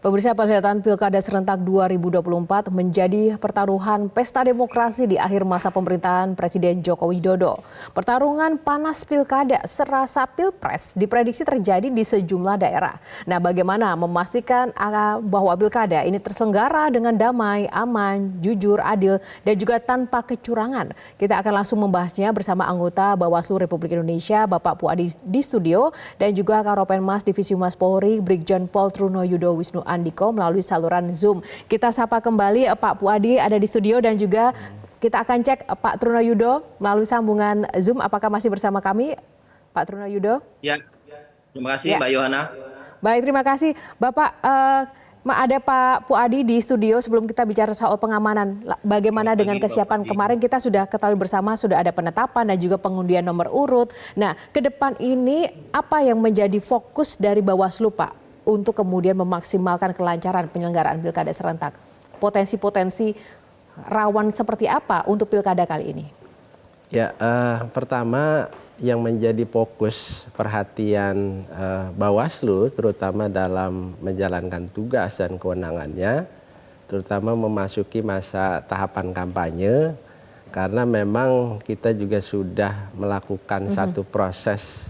Pemirsa, perhelatan Pilkada serentak 2024 menjadi pertaruhan pesta demokrasi di akhir masa pemerintahan Presiden Joko Widodo. Pertarungan panas Pilkada serasa Pilpres diprediksi terjadi di sejumlah daerah. Nah, bagaimana memastikan bahwa Pilkada ini terselenggara dengan damai, aman, jujur, adil, dan juga tanpa kecurangan? Kita akan langsung membahasnya bersama anggota Bawaslu Republik Indonesia, Bapak Puadi di studio, dan juga Karopenmas Divisi Humas Polri, Brigjen Pol Truno Yudo Wisnu Andiko melalui saluran Zoom. Kita sapa kembali Pak Puadi ada di studio, dan juga kita akan cek Pak Truno Yudo melalui sambungan Zoom. Apakah masih bersama kami Pak Truno Yudo? Ya, terima kasih Mbak Yohana. Baik, terima kasih Bapak. Ada Pak Puadi di studio. Sebelum kita bicara soal pengamanan, bagaimana dengan kesiapan? Kemarin kita sudah ketahui bersama sudah ada penetapan dan juga pengundian nomor urut. Nah, ke depan ini apa yang menjadi fokus dari Bawaslu, Pak, untuk kemudian memaksimalkan kelancaran penyelenggaraan Pilkada serentak? Potensi-potensi rawan seperti apa untuk Pilkada kali ini? Ya, pertama yang menjadi fokus perhatian Bawaslu terutama dalam menjalankan tugas dan kewenangannya, terutama memasuki masa tahapan kampanye, karena memang kita juga sudah melakukan satu proses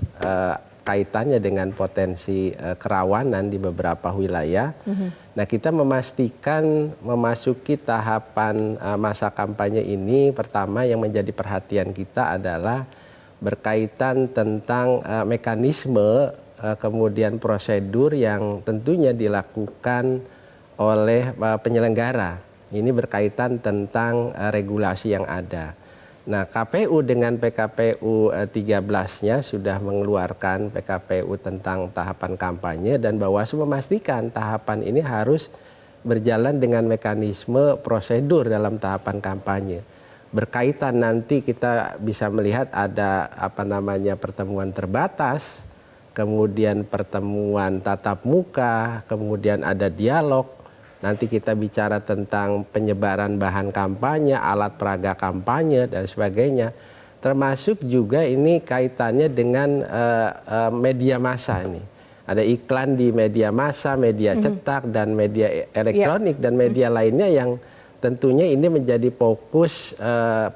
kaitannya dengan potensi kerawanan di beberapa wilayah. Nah, kita memastikan memasuki tahapan masa kampanye ini, pertama yang menjadi perhatian kita adalah berkaitan tentang mekanisme kemudian prosedur yang tentunya dilakukan oleh penyelenggara. Ini berkaitan tentang regulasi yang ada. Nah, KPU dengan PKPU 13-nya sudah mengeluarkan PKPU tentang tahapan kampanye, dan Bawaslu memastikan tahapan ini harus berjalan dengan mekanisme prosedur dalam tahapan kampanye. Berkaitan nanti kita bisa melihat ada pertemuan terbatas, kemudian pertemuan tatap muka, kemudian ada dialog. Nanti kita bicara tentang penyebaran bahan kampanye, alat peraga kampanye, dan sebagainya. Termasuk juga ini kaitannya dengan media massa ini. Ada iklan di media massa, media cetak, dan media elektronik, dan media lainnya yang tentunya ini menjadi fokus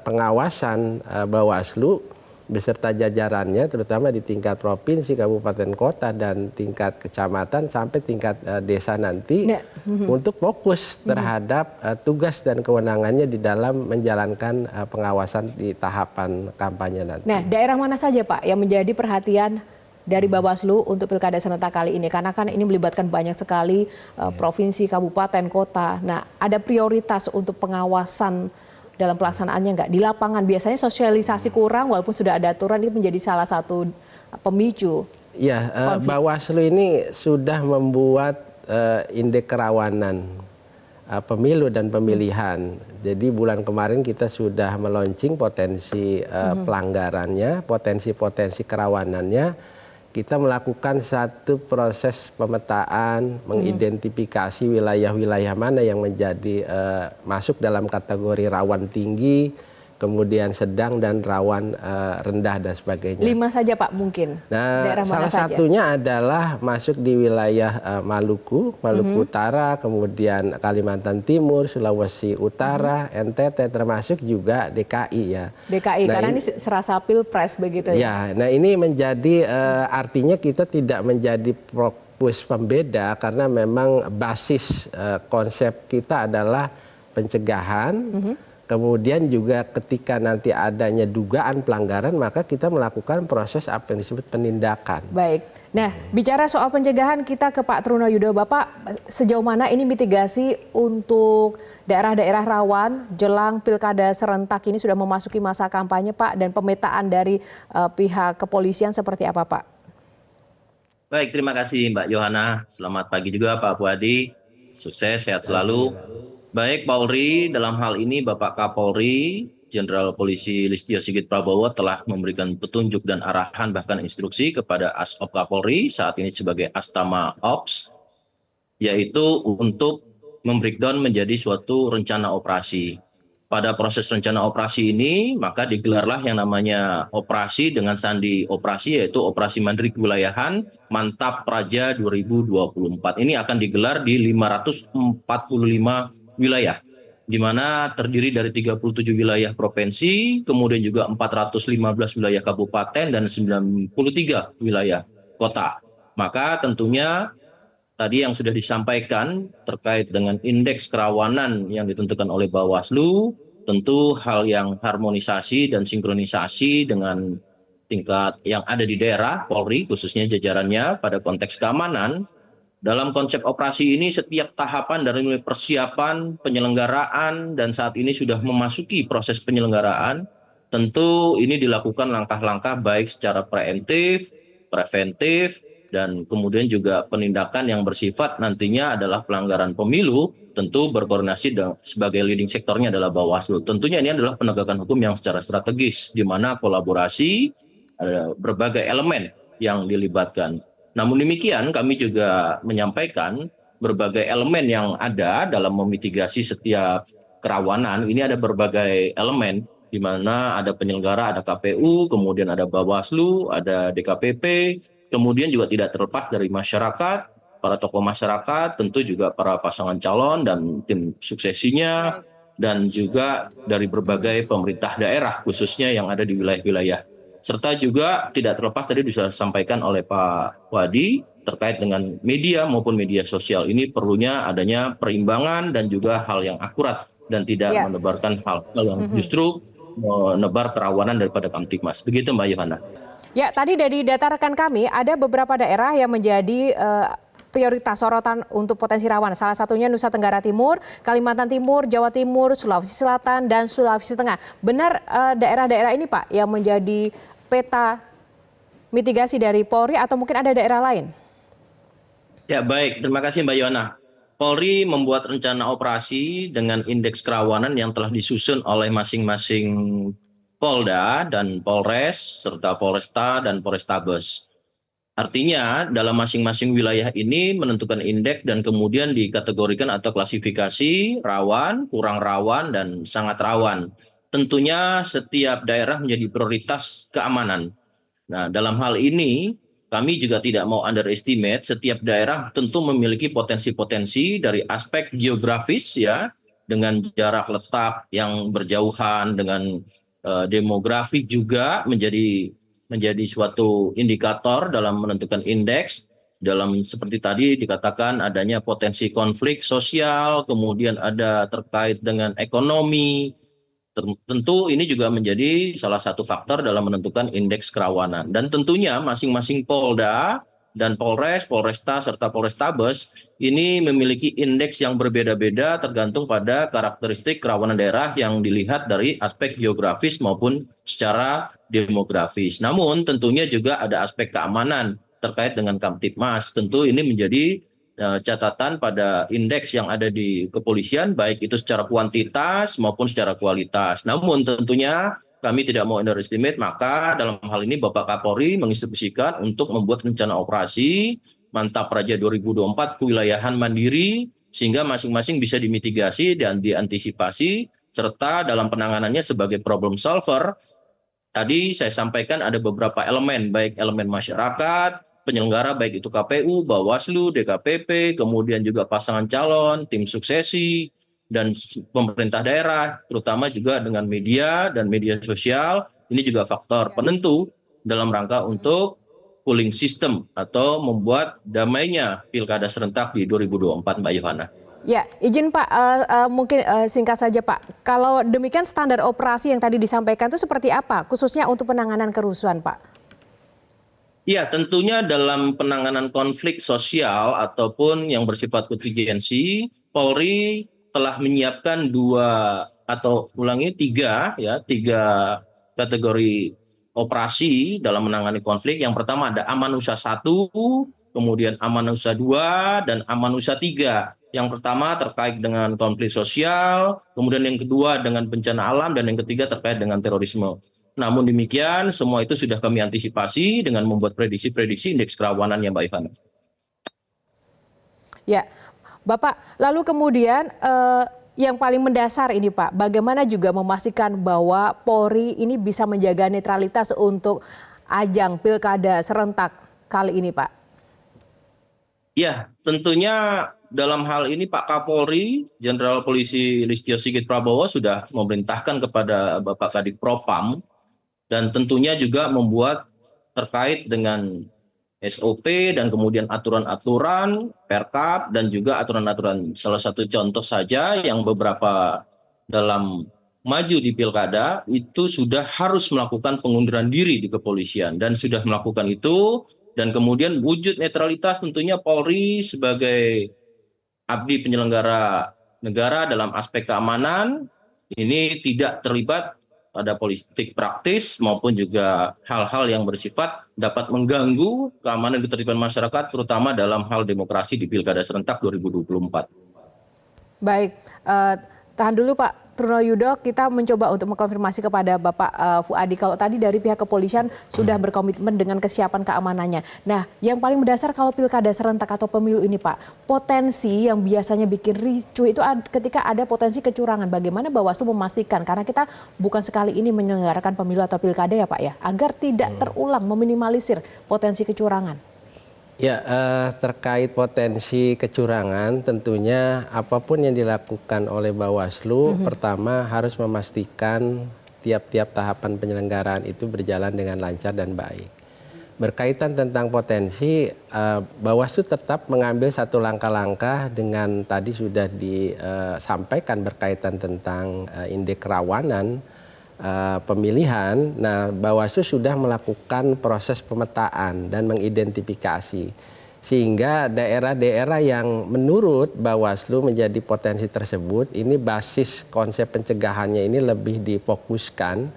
pengawasan Bawaslu beserta jajarannya, terutama di tingkat provinsi, kabupaten, kota, dan tingkat kecamatan sampai tingkat desa nanti, untuk fokus terhadap tugas dan kewenangannya di dalam menjalankan pengawasan di tahapan kampanye nanti. Nah, daerah mana saja, Pak, yang menjadi perhatian dari Bawaslu untuk Pilkada serentak kali ini? Karena kan ini melibatkan banyak sekali provinsi, kabupaten, kota. Nah, ada prioritas untuk pengawasan dalam pelaksanaannya nggak? Di lapangan biasanya sosialisasi kurang, walaupun sudah ada aturan, itu menjadi salah satu pemicu. Ya, Bawaslu ini sudah membuat indeks kerawanan pemilu dan pemilihan. Jadi bulan kemarin kita sudah meluncing potensi pelanggarannya, potensi-potensi kerawanannya. Kita melakukan satu proses pemetaan, mengidentifikasi wilayah-wilayah mana yang menjadi masuk dalam kategori rawan tinggi, kemudian sedang, dan rawan rendah, dan sebagainya. 5 saja, Pak, mungkin. Nah, daerah mana salah satunya adalah masuk di wilayah Maluku Utara, kemudian Kalimantan Timur, Sulawesi Utara, NTT, termasuk juga DKI ya. DKI, nah, karena ini serasa Pilpres begitu ya. Ya, nah ini menjadi artinya kita tidak menjadi fokus pembeda, karena memang basis konsep kita adalah pencegahan. Kemudian juga ketika nanti adanya dugaan pelanggaran, maka kita melakukan proses apa yang disebut penindakan. Baik. Nah, bicara soal pencegahan, kita ke Pak Truno Yudo. Bapak, sejauh mana ini mitigasi untuk daerah-daerah rawan jelang Pilkada serentak ini sudah memasuki masa kampanye, Pak, dan pemetaan dari pihak kepolisian seperti apa, Pak? Baik, terima kasih Mbak Yohana. Selamat pagi juga Pak Puadi. Sukses, sehat selalu. Baik, Polri, dalam hal ini Bapak Kapolri, Jenderal Polisi Listio Sigit Prabowo telah memberikan petunjuk dan arahan, bahkan instruksi kepada Asop Kapolri saat ini sebagai Astama Ops, yaitu untuk membreakdown menjadi suatu rencana operasi. pada proses rencana operasi ini, maka digelarlah yang namanya operasi dengan sandi operasi, yaitu Operasi Mandiri Kewilayahan Mantap Praja 2024. Ini akan digelar di 545 wilayah, di mana terdiri dari 37 wilayah provinsi, kemudian juga 415 wilayah kabupaten, dan 93 wilayah kota. Maka tentunya tadi yang sudah disampaikan terkait dengan indeks kerawanan yang ditentukan oleh Bawaslu, tentu hal yang harmonisasi dan sinkronisasi dengan tingkat yang ada di daerah, Polri khususnya jajarannya pada konteks keamanan. Dalam konsep operasi ini setiap tahapan dari mulai persiapan, penyelenggaraan, dan saat ini sudah memasuki proses penyelenggaraan, tentu ini dilakukan langkah-langkah baik secara preemptif, preventif, dan kemudian juga penindakan yang bersifat nantinya adalah pelanggaran pemilu, tentu berkoordinasi sebagai leading sektornya adalah Bawaslu. Tentunya ini adalah penegakan hukum yang secara strategis, di mana kolaborasi ada berbagai elemen yang dilibatkan. Namun demikian kami juga menyampaikan berbagai elemen yang ada dalam memitigasi setiap kerawanan. Ini ada berbagai elemen, di mana ada penyelenggara, ada KPU, kemudian ada Bawaslu, ada DKPP, kemudian juga tidak terlepas dari masyarakat, para tokoh masyarakat, tentu juga para pasangan calon dan tim suksesinya, dan juga dari berbagai pemerintah daerah khususnya yang ada di wilayah-wilayah. Serta juga tidak terlepas tadi sudah disampaikan oleh Pak Wadi terkait dengan media maupun media sosial. Ini perlunya adanya perimbangan dan juga hal yang akurat dan tidak menebarkan hal-hal yang justru menebar kerawanan daripada Kamtibmas. Begitu Mbak Yohana. Ya, tadi dari data rekan kami ada beberapa daerah yang menjadi prioritas sorotan untuk potensi rawan. Salah satunya Nusa Tenggara Timur, Kalimantan Timur, Jawa Timur, Sulawesi Selatan, dan Sulawesi Tengah. Benar daerah-daerah ini Pak yang menjadi peta mitigasi dari Polri atau mungkin ada daerah lain? Ya baik, terima kasih Mbak Yohana. Polri membuat rencana operasi dengan indeks kerawanan yang telah disusun oleh masing-masing Polda dan Polres, serta Polresta dan Polrestabes. Artinya dalam masing-masing wilayah ini menentukan indeks dan kemudian dikategorikan atau klasifikasi rawan, kurang rawan, dan sangat rawan. Tentunya setiap daerah menjadi prioritas keamanan. Nah, dalam hal ini kami juga tidak mau underestimate, setiap daerah tentu memiliki potensi-potensi dari aspek geografis ya, dengan jarak letak yang berjauhan, dengan demografi juga menjadi suatu indikator dalam menentukan indeks. Dalam seperti tadi dikatakan adanya potensi konflik sosial, kemudian ada terkait dengan ekonomi. Tentu ini juga menjadi salah satu faktor dalam menentukan indeks kerawanan. Dan tentunya masing-masing Polda dan Polres, Polresta, serta Polrestabes ini memiliki indeks yang berbeda-beda tergantung pada karakteristik kerawanan daerah yang dilihat dari aspek geografis maupun secara demografis. Namun tentunya juga ada aspek keamanan terkait dengan Kamtibmas. Tentu ini menjadi catatan pada indeks yang ada di kepolisian, baik itu secara kuantitas maupun secara kualitas. Namun tentunya kami tidak mau underestimate, maka dalam hal ini Bapak Kapolri menginstruksikan untuk membuat rencana operasi Mantap Praja 2024 kewilayahan mandiri, sehingga masing-masing bisa dimitigasi dan diantisipasi, serta dalam penanganannya sebagai problem solver. Tadi saya sampaikan ada beberapa elemen, baik elemen masyarakat, penyelenggara baik itu KPU, Bawaslu, DKPP, kemudian juga pasangan calon, tim suksesi, dan pemerintah daerah, terutama juga dengan media dan media sosial. Ini juga faktor penentu dalam rangka untuk cooling system atau membuat damainya pilkada serentak di 2024, Mbak Yohana. Ya, izin Pak, mungkin singkat saja Pak. Kalau demikian standar operasi yang tadi disampaikan itu seperti apa, khususnya untuk penanganan kerusuhan Pak? Ya, tentunya dalam penanganan konflik sosial ataupun yang bersifat kontingensi, Polri telah menyiapkan tiga kategori operasi dalam menangani konflik. Yang pertama ada Amanusa 1, kemudian Amanusa 2, dan Amanusa 3. Yang pertama terkait dengan konflik sosial, kemudian yang kedua dengan bencana alam, dan yang ketiga terkait dengan terorisme. Namun demikian, semua itu sudah kami antisipasi dengan membuat prediksi-prediksi indeks kerawanan yang Mbak Ivana. Ya, Bapak, lalu kemudian yang paling mendasar ini Pak, bagaimana juga memastikan bahwa Polri ini bisa menjaga netralitas untuk ajang pilkada serentak kali ini Pak? Ya, tentunya dalam hal ini Pak Kapolri, Jenderal Polisi Listio Sigit Prabowo sudah memerintahkan kepada Bapak Kadif Propam dan tentunya juga membuat terkait dengan SOP dan kemudian aturan-aturan, Perkap dan juga aturan-aturan. Salah satu contoh saja yang beberapa dalam maju di pilkada itu sudah harus melakukan pengunduran diri di kepolisian dan sudah melakukan itu, dan kemudian wujud netralitas tentunya Polri sebagai abdi penyelenggara negara dalam aspek keamanan ini tidak terlibat pada politik praktis maupun juga hal-hal yang bersifat dapat mengganggu keamanan dan ketertiban masyarakat, terutama dalam hal demokrasi di Pilkada serentak 2024. Baik, tahan dulu Pak Trunoyudo, kita mencoba untuk mengkonfirmasi kepada Bapak Fuadi. Kalau tadi dari pihak kepolisian sudah berkomitmen dengan kesiapan keamanannya. Nah, yang paling mendasar kalau pilkada serentak atau pemilu ini Pak, potensi yang biasanya bikin ricuh itu ketika ada potensi kecurangan. Bagaimana Bawaslu memastikan, karena kita bukan sekali ini menyelenggarakan pemilu atau pilkada ya Pak ya, agar tidak terulang, meminimalisir potensi kecurangan. Ya, terkait potensi kecurangan, tentunya apapun yang dilakukan oleh Bawaslu, pertama harus memastikan tiap-tiap tahapan penyelenggaraan itu berjalan dengan lancar dan baik. Berkaitan tentang potensi, Bawaslu tetap mengambil satu langkah-langkah dengan tadi sudah disampaikan berkaitan tentang indeks kerawanan pemilihan. Nah, Bawaslu sudah melakukan proses pemetaan dan mengidentifikasi sehingga daerah-daerah yang menurut Bawaslu menjadi potensi tersebut ini basis konsep pencegahannya ini lebih difokuskan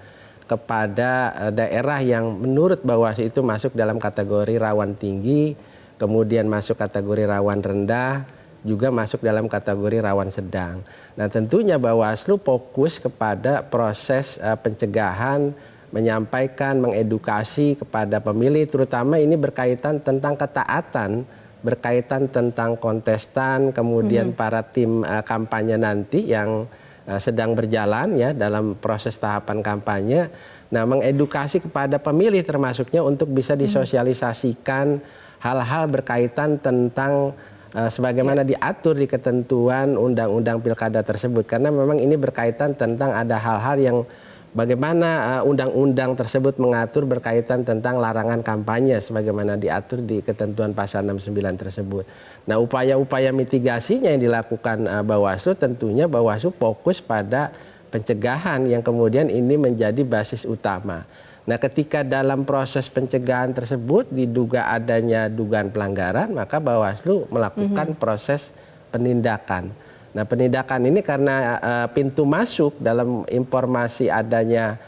kepada daerah yang menurut Bawaslu itu masuk dalam kategori rawan tinggi, kemudian masuk kategori rawan rendah, juga masuk dalam kategori rawan sedang. Nah, tentunya Bawaslu fokus kepada proses pencegahan, menyampaikan, mengedukasi kepada pemilih, terutama ini berkaitan tentang ketaatan, berkaitan tentang kontestan, kemudian para tim kampanye nanti yang sedang berjalan ya dalam proses tahapan kampanye. Nah, mengedukasi kepada pemilih termasuknya untuk bisa disosialisasikan hal-hal berkaitan tentang sebagaimana diatur di ketentuan undang-undang pilkada tersebut, karena memang ini berkaitan tentang ada hal-hal yang bagaimana undang-undang tersebut mengatur berkaitan tentang larangan kampanye sebagaimana diatur di ketentuan pasal 69 tersebut. Nah, upaya-upaya mitigasinya yang dilakukan Bawaslu, tentunya Bawaslu fokus pada pencegahan yang kemudian ini menjadi basis utama. Nah, ketika dalam proses pencegahan tersebut diduga adanya dugaan pelanggaran, maka Bawaslu melakukan proses penindakan. Nah, penindakan ini karena pintu masuk dalam informasi adanya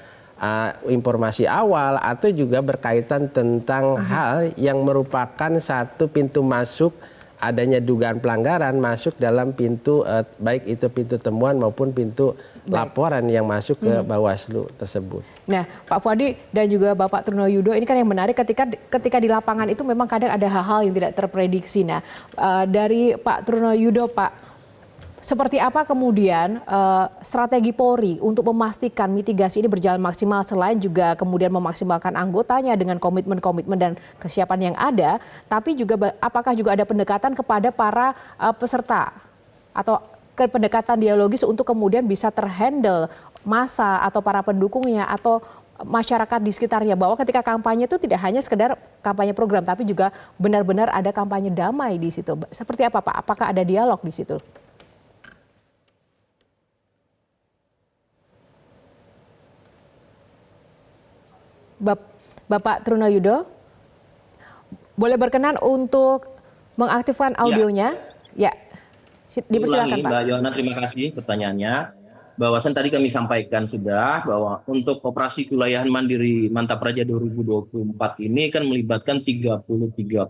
informasi awal atau juga berkaitan tentang hal yang merupakan satu pintu masuk adanya dugaan pelanggaran masuk dalam pintu baik itu pintu temuan maupun pintu laporan yang masuk ke Bawaslu tersebut. Nah, Pak Fuadi dan juga Bapak Trunoyudo, ini kan yang menarik ketika di lapangan itu memang kadang ada hal-hal yang tidak terprediksi. Nah, dari Pak Trunoyudo, Pak, seperti apa kemudian strategi Polri untuk memastikan mitigasi ini berjalan maksimal selain juga kemudian memaksimalkan anggotanya dengan komitmen-komitmen dan kesiapan yang ada, tapi juga apakah juga ada pendekatan kepada para peserta atau pendekatan dialogis untuk kemudian bisa terhandle massa atau para pendukungnya atau masyarakat di sekitarnya, bahwa ketika kampanye itu tidak hanya sekedar kampanye program tapi juga benar-benar ada kampanye damai di situ. Seperti apa Pak? Apakah ada dialog di situ? Bapak Trunoyudo, boleh berkenan untuk mengaktifkan audionya? Ya, dipersilakan Pak. Mbak Yohana, terima kasih pertanyaannya. Bahwasan tadi kami sampaikan sudah bahwa untuk operasi kewilayahan mandiri Mantap Praja 2024 ini kan melibatkan 33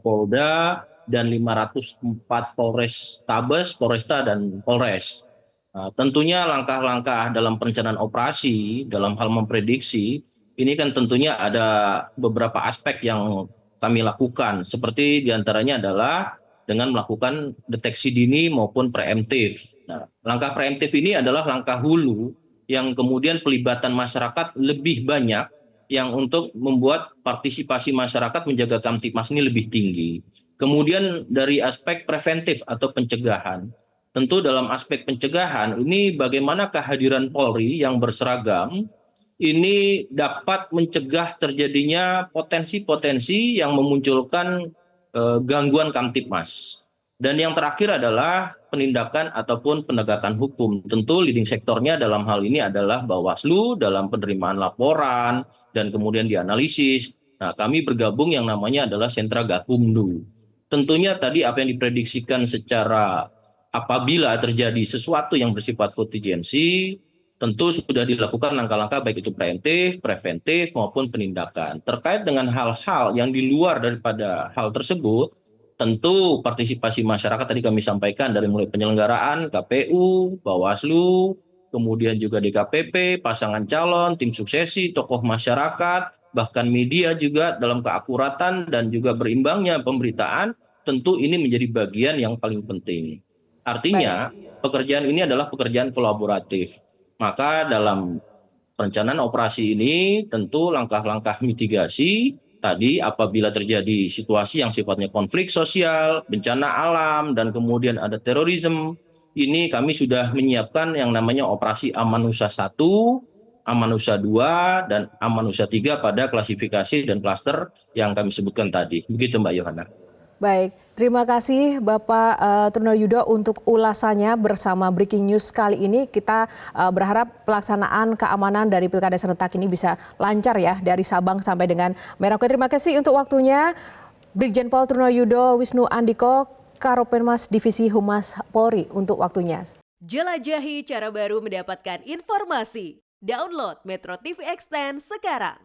Polda dan 504 Polres Tabes, Polresta dan Polres. Nah, tentunya langkah-langkah dalam perencanaan operasi dalam hal memprediksi ini kan tentunya ada beberapa aspek yang kami lakukan, seperti diantaranya adalah dengan melakukan deteksi dini maupun preemptif. Nah, langkah preemptif ini adalah langkah hulu yang kemudian pelibatan masyarakat lebih banyak, yang untuk membuat partisipasi masyarakat menjaga Kamtipmas ini lebih tinggi. Kemudian dari aspek preventif atau pencegahan, tentu dalam aspek pencegahan ini bagaimana kehadiran Polri yang berseragam ini dapat mencegah terjadinya potensi-potensi yang memunculkan gangguan Kamtipmas. Dan yang terakhir adalah penindakan ataupun penegakan hukum. Tentu leading sektornya dalam hal ini adalah Bawaslu dalam penerimaan laporan dan kemudian dianalisis. Nah, kami bergabung yang namanya adalah Sentra Gakumdu. Tentunya tadi apa yang diprediksikan secara apabila terjadi sesuatu yang bersifat kontingensi, tentu sudah dilakukan langkah-langkah baik itu preventif, preventif maupun penindakan. Terkait dengan hal-hal yang di luar daripada hal tersebut, tentu partisipasi masyarakat tadi kami sampaikan dari mulai penyelenggaraan, KPU, Bawaslu, kemudian juga DKPP, pasangan calon, tim suksesi, tokoh masyarakat, bahkan media juga dalam keakuratan dan juga berimbangnya pemberitaan, tentu ini menjadi bagian yang paling penting. Artinya, pekerjaan ini adalah pekerjaan kolaboratif. Maka dalam perencanaan operasi ini tentu langkah-langkah mitigasi tadi apabila terjadi situasi yang sifatnya konflik sosial, bencana alam, dan kemudian ada terorisme, ini kami sudah menyiapkan yang namanya operasi Amanusa 1, Amanusa 2, dan Amanusa 3 pada klasifikasi dan klaster yang kami sebutkan tadi. Begitu Mbak Yohana. Baik, terima kasih Bapak Truno Yudo untuk ulasannya bersama Breaking News kali ini. Kita berharap pelaksanaan keamanan dari Pilkada serentak ini bisa lancar ya dari Sabang sampai dengan Merauke. Terima kasih untuk waktunya Brigjen Pol Truno Yudo Wisnu Andiko, Karopenmas Divisi Humas Polri untuk waktunya. Jelajahi cara baru mendapatkan informasi. Download Metro TV Extend sekarang.